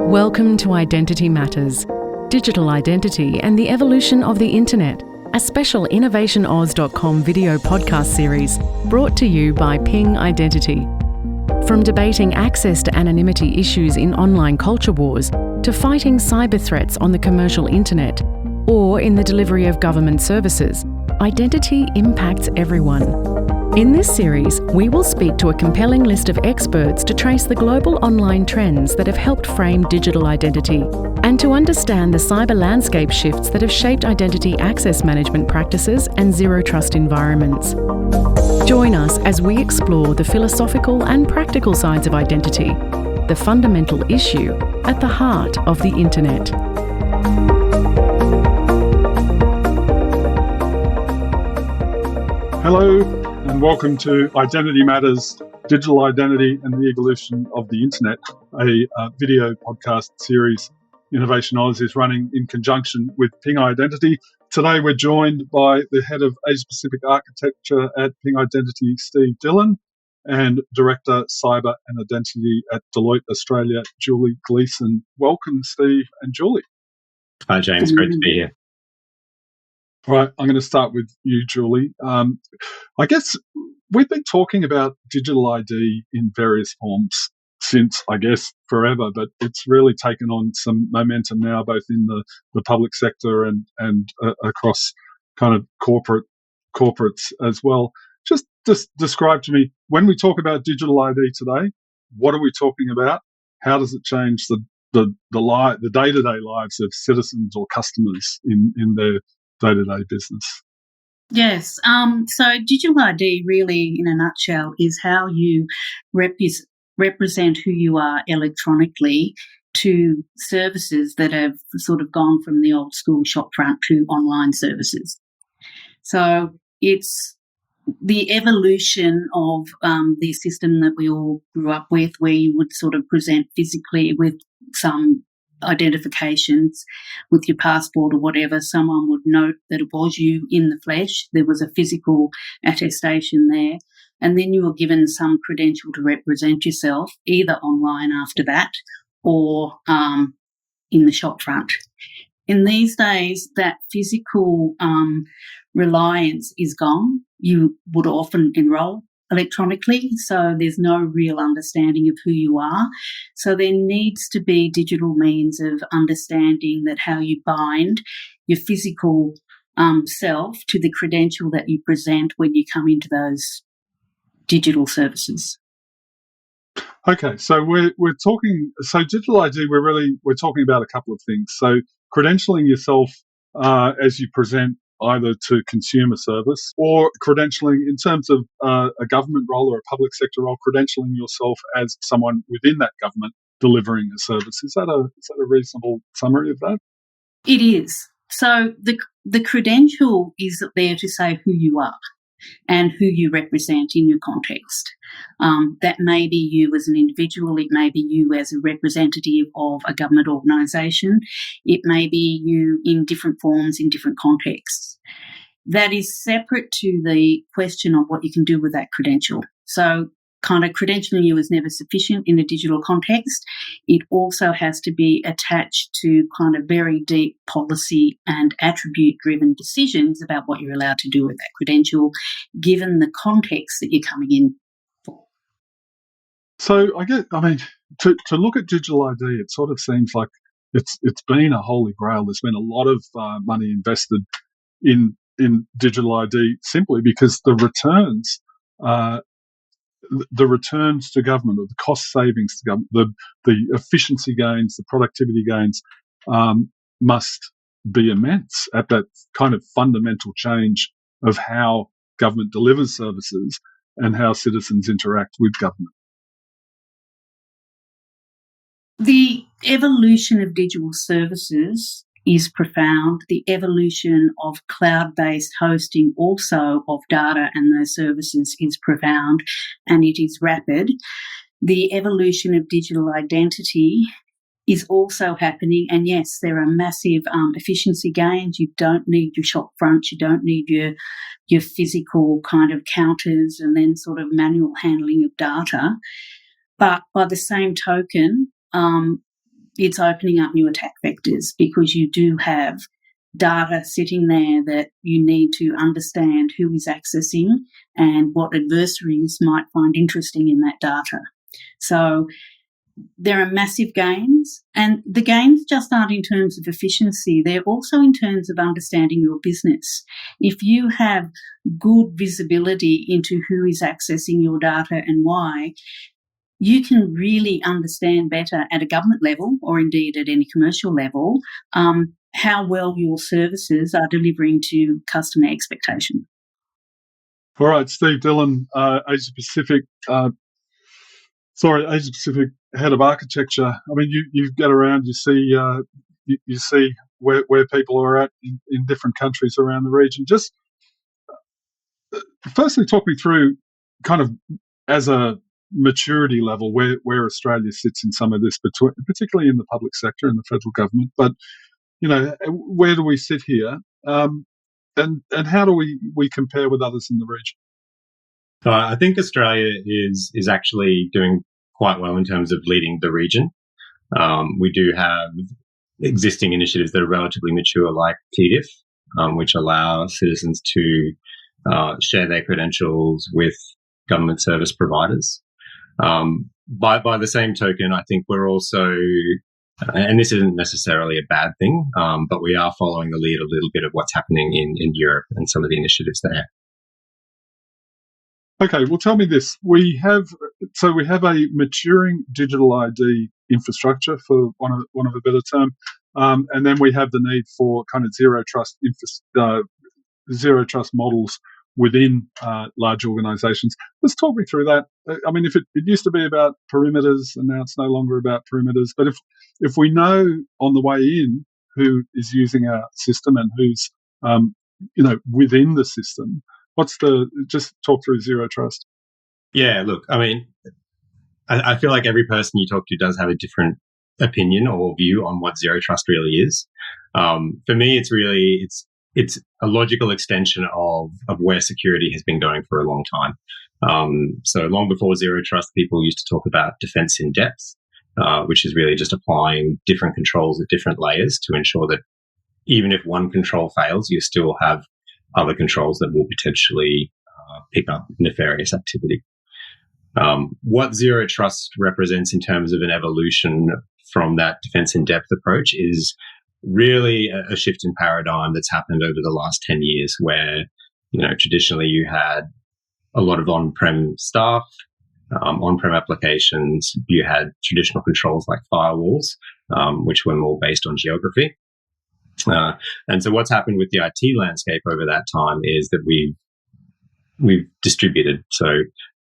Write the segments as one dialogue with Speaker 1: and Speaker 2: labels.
Speaker 1: Welcome to Identity Matters, Digital Identity and the Evolution of the Internet, a special InnovationAus.com video podcast series brought to you by Ping Identity. From debating access to anonymity issues in online culture wars to fighting cyber threats on the commercial internet or in the delivery of government services, identity impacts everyone. In this series, we will speak to a compelling list of experts to trace the global online trends that have helped frame digital identity and to understand the cyber landscape shifts that have shaped identity access management practices and zero-trust environments. Join us as we explore the philosophical and practical sides of identity, the fundamental issue at the heart of the Internet.
Speaker 2: Hello and welcome to Identity Matters, Digital Identity and the Evolution of the Internet, a video podcast series Innovation Oz is running in conjunction with Ping Identity. Today we're joined by the Head of Asia-Pacific Architecture at Ping Identity, Steve Dillon, and Director Cyber and Identity at Deloitte Australia, Julie Gleeson. Welcome, Steve and Julie.
Speaker 3: Hi, James. Great to be here.
Speaker 2: All right, I'm going to start with you, Julie. I guess we've been talking about digital ID in various forms since, I guess, forever, but it's really taken on some momentum now, both in the public sector and across kind of corporates as well. Just describe to me, when we talk about digital ID today, what are we talking about? How does it change the day-to-day lives of citizens or customers in their day-to-day business?
Speaker 4: Yes. So digital ID really, in a nutshell, is how you represent who you are electronically to services that have sort of gone from the old school shopfront to online services. So it's the evolution of the system that we all grew up with, where you would sort of present physically with some identifications with your passport or whatever. Someone would note that it was you in the flesh. There was a physical attestation there. And then you were given some credential to represent yourself, either online after that or in the shop front. In these days, that physical reliance is gone. You would often enrol electronically, so there's no real understanding of who you are. So there needs to be digital means of understanding that how you bind your physical self to the credential that you present when you come into those digital services.
Speaker 2: Okay, so we're talking. So digital ID, we're talking about a couple of things. So credentialing yourself as you present either to consumer service or credentialing in terms of a government role or a public sector role, credentialing yourself as someone within that government delivering a service. Is that a reasonable summary of that?
Speaker 4: It is. So the credential is there to say who you are and who you represent in your context. That may be you as an individual, it may be you as a representative of a government organisation, it may be you in different forms in different contexts. That is separate to the question of what you can do with that credential. So kind of credentialing you is never sufficient in a digital context. It also has to be attached to kind of very deep policy and attribute-driven decisions about what you're allowed to do with that credential, given the context that you're coming in for.
Speaker 2: So to look at digital ID, it sort of seems like it's been a holy grail. There's been a lot of money invested in digital ID simply because the returns to government, or the cost savings to government, the efficiency gains, the productivity gains must be immense at that kind of fundamental change of how government delivers services and how citizens interact with government.
Speaker 4: The evolution of digital services is profound. The evolution of cloud-based hosting also of data and those services is profound, and it is rapid. The evolution of digital identity is also happening, and yes, there are massive efficiency gains. You don't need your shop fronts, you don't need your physical kind of counters and then sort of manual handling of data. But by the same token, it's opening up new attack vectors because you do have data sitting there that you need to understand who is accessing and what adversaries might find interesting in that data. So there are massive gains, and the gains just aren't in terms of efficiency, they're also in terms of understanding your business. If you have good visibility into who is accessing your data and why, you can really understand better at a government level, or indeed at any commercial level, how well your services are delivering to customer expectation.
Speaker 2: All right, Steve Dillon, Asia Pacific head of architecture. I mean, you get around, you see where people are at in different countries around the region. Just firstly, talk me through kind of as a maturity level where Australia sits in some of this, particularly in the public sector and the federal government. But where do we sit here, and how do we compare with others in the region?
Speaker 3: I think Australia is actually doing quite well in terms of leading the region. We do have existing initiatives that are relatively mature, like TDIF, which allow citizens to share their credentials with government service providers. By the same token, I think we're also, and this isn't necessarily a bad thing, but we are following the lead a little bit of what's happening in Europe and some of the initiatives there.
Speaker 2: Okay, well, tell me this. We have a maturing digital ID infrastructure, for one of a better term, and then we have the need for kind of zero trust models within large organisations. Let's talk me through that. I mean, if it used to be about perimeters, and now it's no longer about perimeters. But if we know on the way in who is using our system and who's within the system, just talk through zero trust.
Speaker 3: Yeah, look, I mean, I feel like every person you talk to does have a different opinion or view on what zero trust really is. For me, it's a logical extension of where security has been going for a long time. So long before zero trust, people used to talk about defense in depth, which is really just applying different controls at different layers to ensure that even if one control fails, you still have other controls that will potentially pick up nefarious activity. What zero trust represents in terms of an evolution from that defense in depth approach is really a shift in paradigm that's happened over the last 10 years, where traditionally you had a lot of on-prem staff, on-prem applications. You had traditional controls like firewalls, which were more based on geography. And so what's happened with the IT landscape over that time is that we've distributed. So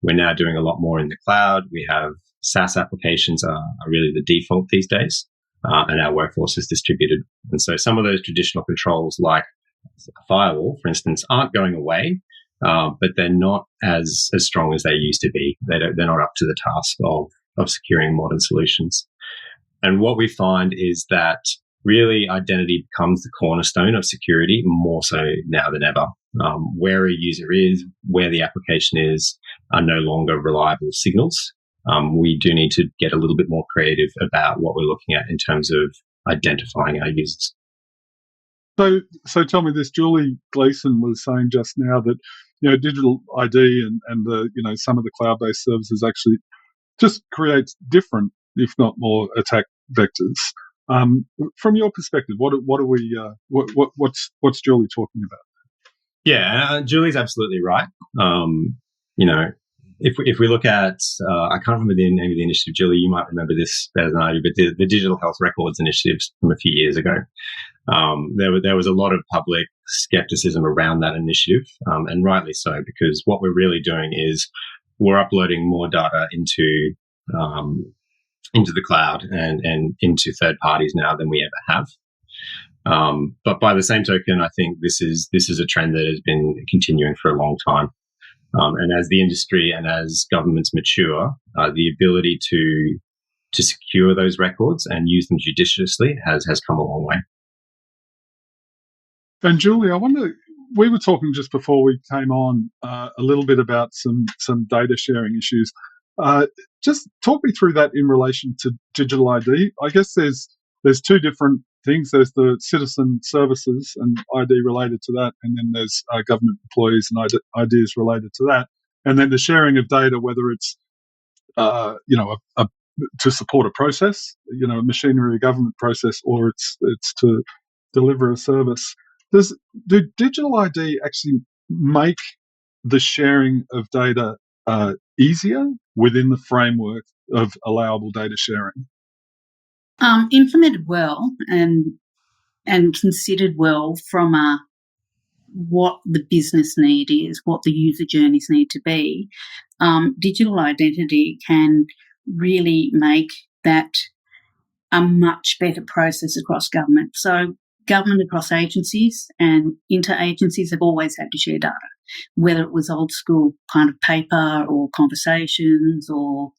Speaker 3: we're now doing a lot more in the cloud. We have SaaS applications are really the default these days, and our workforce is distributed. And so some of those traditional controls, like a firewall, for instance, aren't going away, but they're not as strong as they used to be. They're not up to the task of securing modern solutions. And what we find is that really identity becomes the cornerstone of security, more so now than ever. Where a user is, where the application is, are no longer reliable signals. We do need to get a little bit more creative about what we're looking at in terms of identifying our users.
Speaker 2: So tell me this. Julie Gleeson was saying just now that digital ID and the some of the cloud-based services actually just creates different, if not more, attack vectors. From your perspective, what are we? What's Julie talking about?
Speaker 3: Yeah, Julie's absolutely right. If we look at, I can't remember the name of the initiative, Julie, you might remember this better than I do, but the Digital Health Records initiatives from a few years ago. There was a lot of public skepticism around that initiative, and rightly so, because what we're really doing is we're uploading more data into the cloud and into third parties now than we ever have. But by the same token, I think this is a trend that has been continuing for a long time. And as the industry and as governments mature, the ability to secure those records and use them judiciously has come a long way.
Speaker 2: And Julie, I wonder, we were talking just before we came on a little bit about some data sharing issues. Just talk me through that in relation to digital ID. I guess there's two different things. There's the citizen services and ID related to that, and then there's government employees and IDs related to that, and then the sharing of data, whether it's to support a process, a machinery, a government process, or it's to deliver a service. Do digital ID actually make the sharing of data easier within the framework of allowable data sharing?
Speaker 4: Implemented well and considered well from what the business need is, what the user journeys need to be. Digital identity can really make that a much better process across government. So government across agencies and interagencies have always had to share data, whether it was old school kind of paper or conversations or,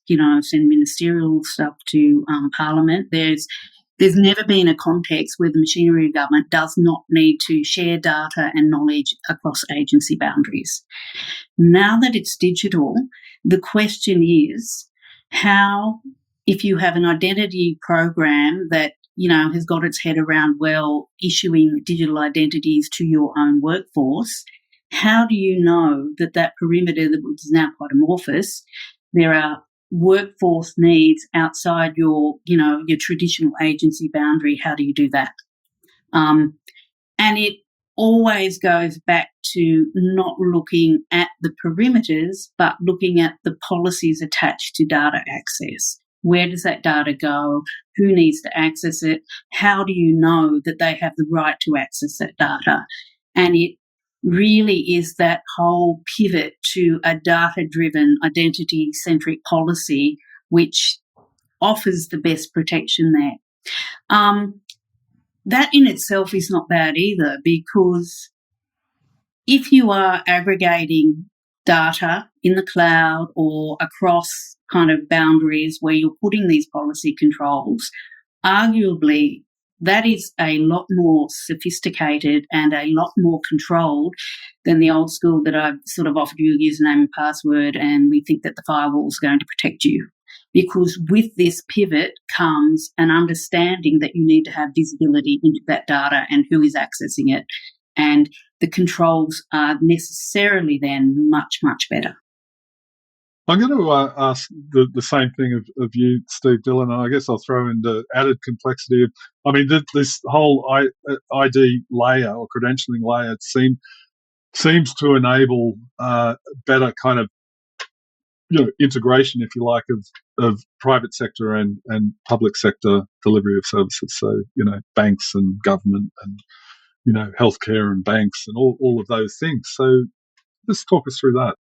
Speaker 4: send ministerial stuff to Parliament. There's never been a context where the machinery of government does not need to share data and knowledge across agency boundaries. Now that it's digital, the question is how, if you have an identity program that has got its head around, issuing digital identities to your own workforce, how do you know that perimeter that is now quite amorphous, there are workforce needs outside your traditional agency boundary? How do you do that? And it always goes back to not looking at the perimeters, but looking at the policies attached to data access. Where does that data go? Who needs to access it? How do you know that they have the right to access that data? And it really is that whole pivot to a data-driven, identity-centric policy which offers the best protection there. That in itself is not bad either, because if you are aggregating data in the cloud or across kind of boundaries where you're putting these policy controls, arguably that is a lot more sophisticated and a lot more controlled than the old school that I've sort of offered you a username and password and we think that the firewall is going to protect you. Because with this pivot comes an understanding that you need to have visibility into that data and who is accessing it. And the controls are necessarily then much, much better.
Speaker 2: I'm going to ask the same thing of you, Steve Dillon, and I guess I'll throw in the added complexity of, this whole ID layer or credentialing layer seems to enable better kind of integration, if you like, of private sector and public sector delivery of services. So banks and government and healthcare and banks and all of those things. So just talk us through that.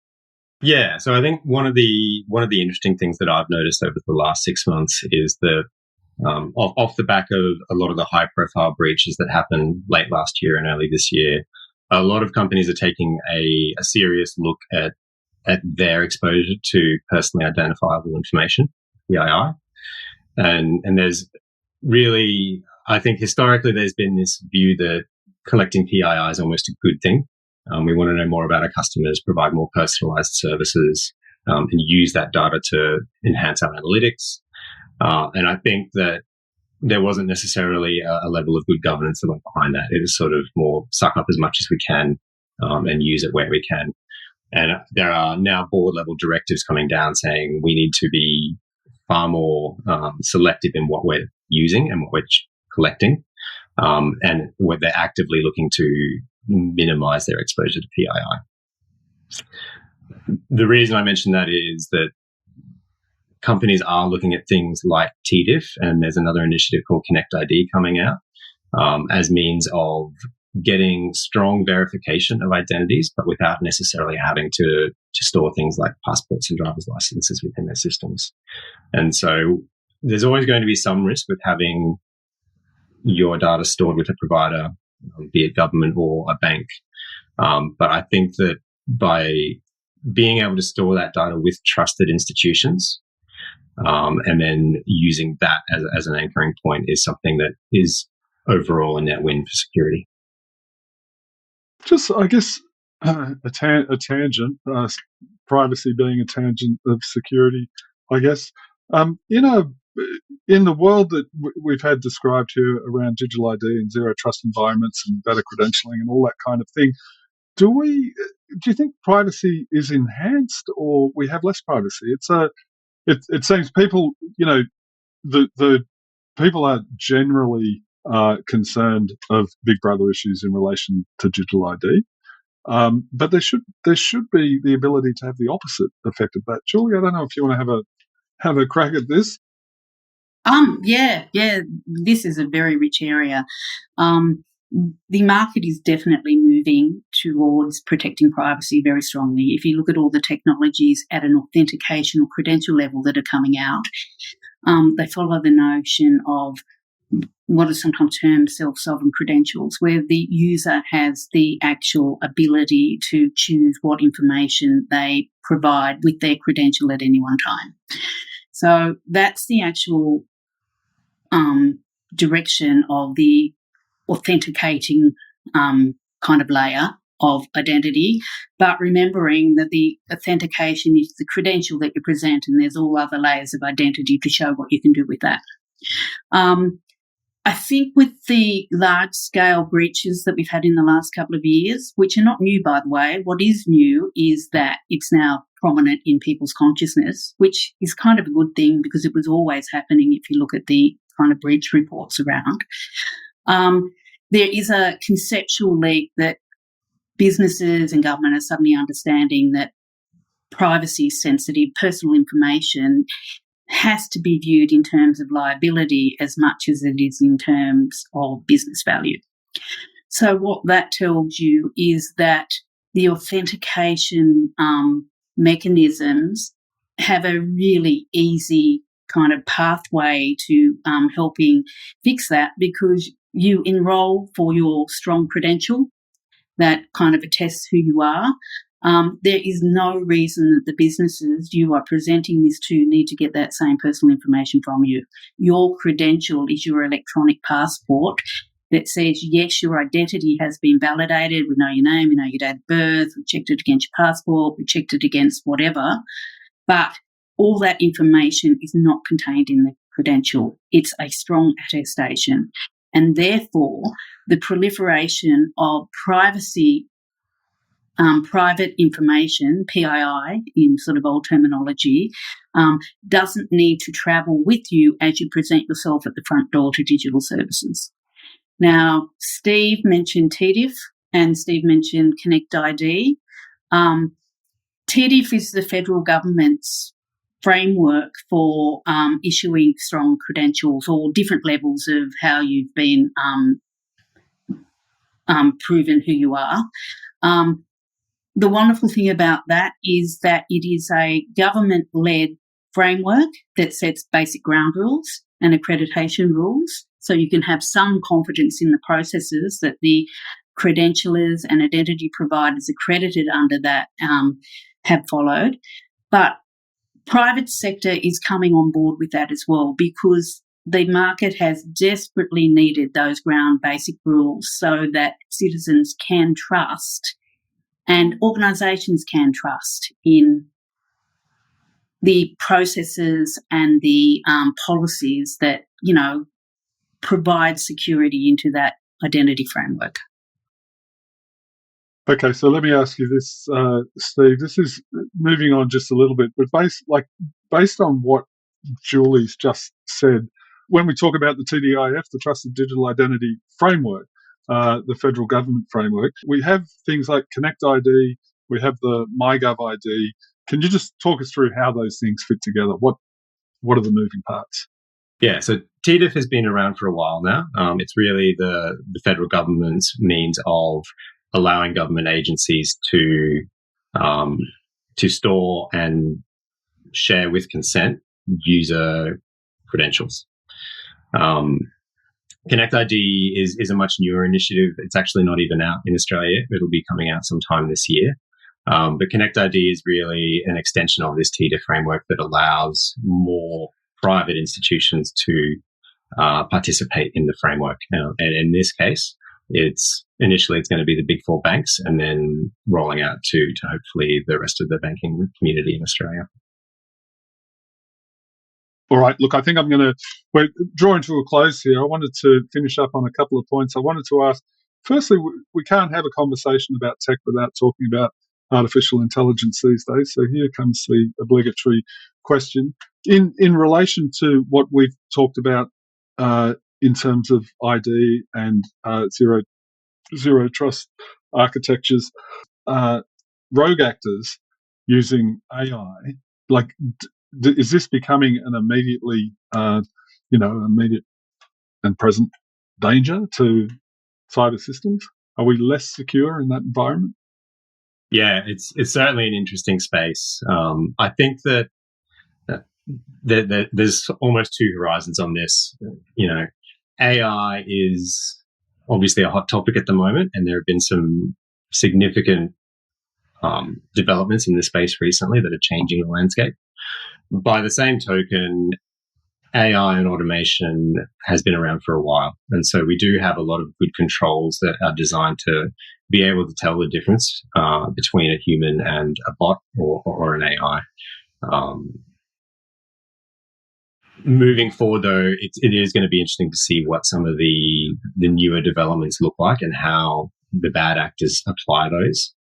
Speaker 3: Yeah, so I think one of the interesting things that I've noticed over the last 6 months is that off the back of a lot of the high-profile breaches that happened late last year and early this year, a lot of companies are taking a serious look at their exposure to personally identifiable information, PII, and there's really, I think historically there's been this view that collecting PII is almost a good thing. We want to know more about our customers, provide more personalized services, and use that data to enhance our analytics. And I think that there wasn't necessarily a level of good governance that went behind that. It was sort of more suck up as much as we can and use it where we can. And there are now board level directives coming down saying we need to be far more selective in what we're using and what we're collecting. And where they're actively looking to minimize their exposure to PII. The reason I mention that is that companies are looking at things like TDIF, and there's another initiative called Connect ID coming out as means of getting strong verification of identities, but without necessarily having to store things like passports and driver's licenses within their systems. And so there's always going to be some risk with having your data stored with a provider, be it government or a bank. But I think that by being able to store that data with trusted institutions and then using that as an anchoring point is something that is overall a net win for security.
Speaker 2: Just, I guess, a tangent. privacy being a tangent of security, I guess. In the world that we've had described here around digital ID and zero trust environments and better credentialing and all that kind of thing, do you think privacy is enhanced or we have less privacy? It seems people, the people are generally concerned of Big Brother issues in relation to digital ID. But there should be the ability to have the opposite effect of that. Julie, I don't know if you want to have a crack at this.
Speaker 4: Yeah. This is a very rich area. The market is definitely moving towards protecting privacy very strongly. If you look at all the technologies at an authentication or credential level that are coming out, they follow the notion of what is sometimes termed self-sovereign credentials, where the user has the actual ability to choose what information they provide with their credential at any one time. So that's the actual direction of the authenticating kind of layer of identity, but remembering that the authentication is the credential that you present, and there's all other layers of identity to show what you can do with that. I think with the large-scale breaches that we've had in the last couple of years, which are not new, by the way, what is new is that it's now prominent in people's consciousness, which is kind of a good thing because it was always happening if you look at the kind of breach reports around. There is a conceptual leap that businesses and government are suddenly understanding that privacy-sensitive personal information has to be viewed in terms of liability as much as it is in terms of business value. So what that tells you is that the authentication mechanisms have a really easy kind of pathway to helping fix that, because you enroll for your strong credential that kind of attests who you are. There is no reason that the businesses you are presenting this to need to get that same personal information from you. Your credential is your electronic passport that says, yes, your identity has been validated. We know your name, we know your date of birth, we checked it against your passport, we checked it against whatever. But all that information is not contained in the credential. It's a strong attestation. And therefore, the proliferation of privacy private information, PII in sort of old terminology, doesn't need to travel with you as you present yourself at the front door to digital services. Now, Steve mentioned TDIF and Steve mentioned Connect ID. TDIF is the federal government's framework for issuing strong credentials or different levels of how you've been proven who you are. The wonderful thing about that is that it is a government-led framework that sets basic ground rules and accreditation rules, so you can have some confidence in the processes that the credentialers and identity providers accredited under that have followed. But private sector is coming on board with that as well, because the market has desperately needed those ground basic rules so that citizens can trust and organisations can trust in the processes and the policies that, provide security into that identity framework.
Speaker 2: Okay, so let me ask you this, Steve. This is moving on just a little bit, but based on what Julie's just said, when we talk about the TDIF, the Trusted Digital Identity Framework, the federal government framework, we have things like Connect ID, we have the MyGov ID. Can you just talk us through how those things fit together? What are the moving parts?
Speaker 3: Yeah, so TDIF has been around for a while now. It's really the federal government's means of allowing government agencies to store and share with consent user credentials. Connect ID is a much newer initiative. It's actually not even out in Australia. It'll be coming out sometime this year. But Connect ID is really an extension of this TDIF framework that allows more private institutions to participate in the framework. And in this case, it's initially it's going to be the big four banks and then rolling out to hopefully the rest of the banking community in Australia.
Speaker 2: All right, look, I think we're drawing to a close here. I wanted to finish up on a couple of points. I wanted to ask, firstly, we can't have a conversation about tech without talking about artificial intelligence these days. So here comes the obligatory question. In relation to what we've talked about in terms of ID and zero trust architectures, rogue actors using AI, like, is this becoming an immediate and present danger to cyber systems? Are we less secure in that environment?
Speaker 3: Yeah, it's certainly an interesting space. I think that there's almost two horizons on this. AI is obviously a hot topic at the moment, and there have been some significant developments in the space recently that are changing the landscape. By the same token, AI and automation has been around for a while. And so we do have a lot of good controls that are designed to be able to tell the difference between a human and a bot or an AI. Moving forward, though, it is going to be interesting to see what some of the newer developments look like and how the bad actors apply those.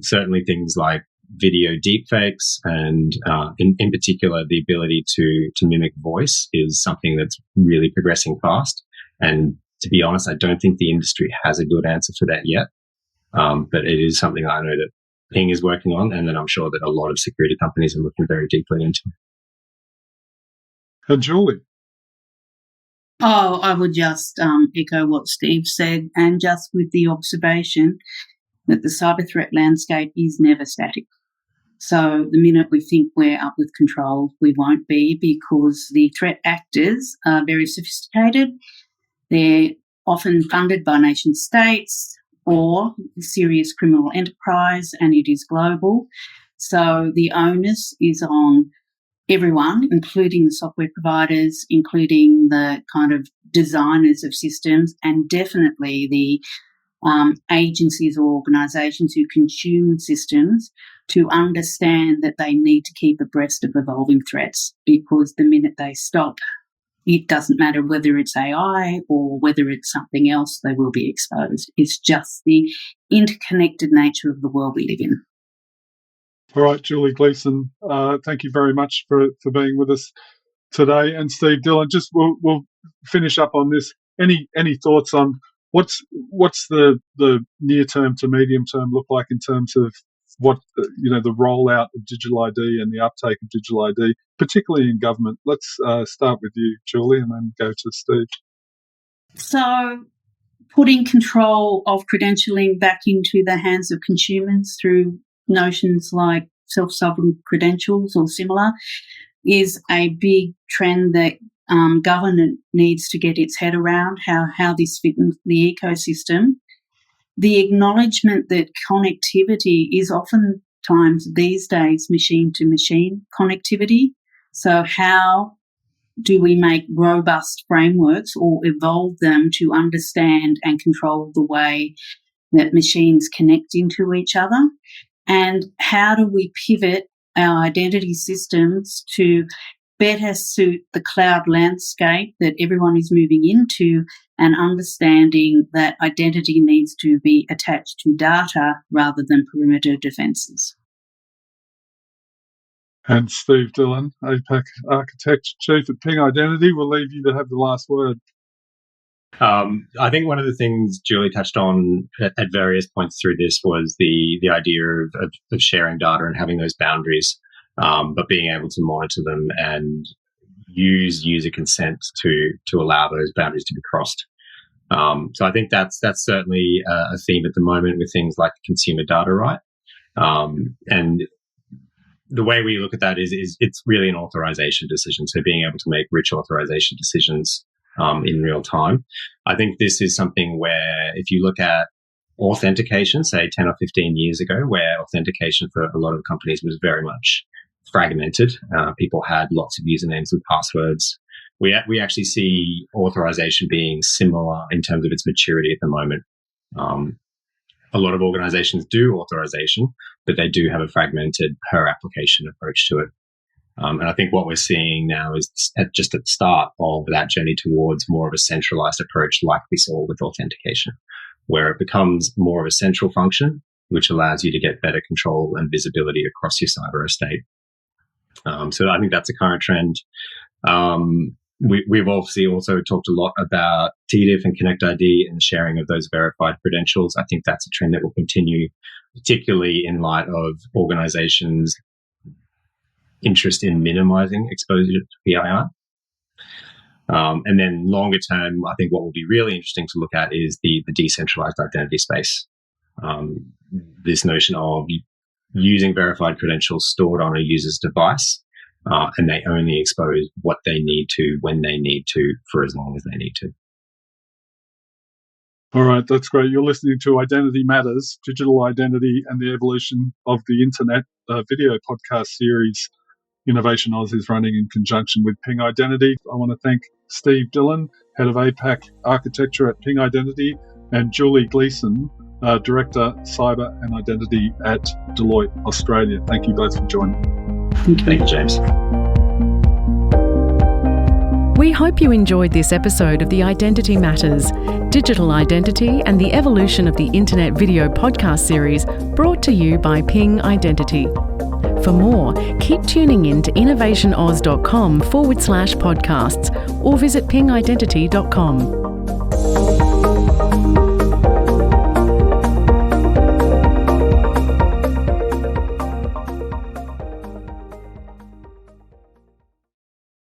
Speaker 3: Certainly things like video deepfakes and in particular the ability to mimic voice is something that's really progressing fast. And to be honest, I don't think the industry has a good answer for that yet. But it is something I know that Ping is working on, and that I'm sure that a lot of security companies are looking very deeply into.
Speaker 2: And Julie?
Speaker 4: Oh, I would just echo what Steve said, and just with the observation that the cyber threat landscape is never static. So the minute we think we're up with control, we won't be, because the threat actors are very sophisticated. They're often funded by nation states or serious criminal enterprise, and it is global. So the onus is on everyone, including the software providers, including the kind of designers of systems, and definitely the agencies or organisations who consume systems, to understand that they need to keep abreast of evolving threats, because the minute they stop, it doesn't matter whether it's AI or whether it's something else, they will be exposed. It's just the interconnected nature of the world we live in.
Speaker 2: All right, Julie Gleeson, thank you very much for being with us today. And Steve Dillon, just we'll finish up on this. Any thoughts on what's the near term to medium term look like in terms of what the rollout of digital ID and the uptake of digital ID, particularly in government? Let's start with you, Julie, and then go to Steve.
Speaker 4: So, putting control of credentialing back into the hands of consumers through notions like self-sovereign credentials or similar is a big trend that government needs to get its head around, how this fits into the ecosystem. The acknowledgement that connectivity is oftentimes these days machine-to-machine connectivity. So how do we make robust frameworks or evolve them to understand and control the way that machines connect into each other? And how do we pivot our identity systems to better suit the cloud landscape that everyone is moving into, and understanding that identity needs to be attached to data rather than perimeter defences?
Speaker 2: And Steve Dillon, APAC Architecture Chief at Ping Identity, we'll leave you to have the last word.
Speaker 3: I think one of the things Julie touched on at various points through this was the idea of sharing data and having those boundaries, but being able to monitor them and use user consent to allow those boundaries to be crossed. So I think that's certainly a theme at the moment with things like consumer data right. And the way we look at that is it's really an authorization decision. So being able to make rich authorization decisions in real time. I think this is something where if you look at authentication, say 10 or 15 years ago, where authentication for a lot of companies was very much fragmented. People had lots of usernames with passwords. We actually see authorization being similar in terms of its maturity at the moment. A lot of organizations do authorization, but they do have a fragmented per application approach to it. And I think what we're seeing now is just at the start of that journey towards more of a centralized approach like we saw with authentication, where it becomes more of a central function, which allows you to get better control and visibility across your cyber estate. So I think that's a current trend. We've obviously also talked a lot about TDIF and Connect ID and the sharing of those verified credentials. I think that's a trend that will continue, particularly in light of organizations' interest in minimizing exposure to PII. And then longer term, I think what will be really interesting to look at is the decentralized identity space. This notion of using verified credentials stored on a user's device, and they only expose what they need to, when they need to, for as long as they need to.
Speaker 2: All right, that's great. You're listening to Identity Matters, Digital Identity and the Evolution of the Internet, video podcast series Innovation Oz is running in conjunction with Ping Identity. I want to thank Steve Dillon, Head of APAC Architecture at Ping Identity, and Julie Gleeson, Director, Cyber and Identity at Deloitte Australia. Thank you both for joining.
Speaker 3: Thank you, James.
Speaker 1: We hope you enjoyed this episode of the Identity Matters, Digital Identity and the Evolution of the Internet video podcast series brought to you by Ping Identity. For more, keep tuning in to innovationoz.com/podcasts or visit pingidentity.com.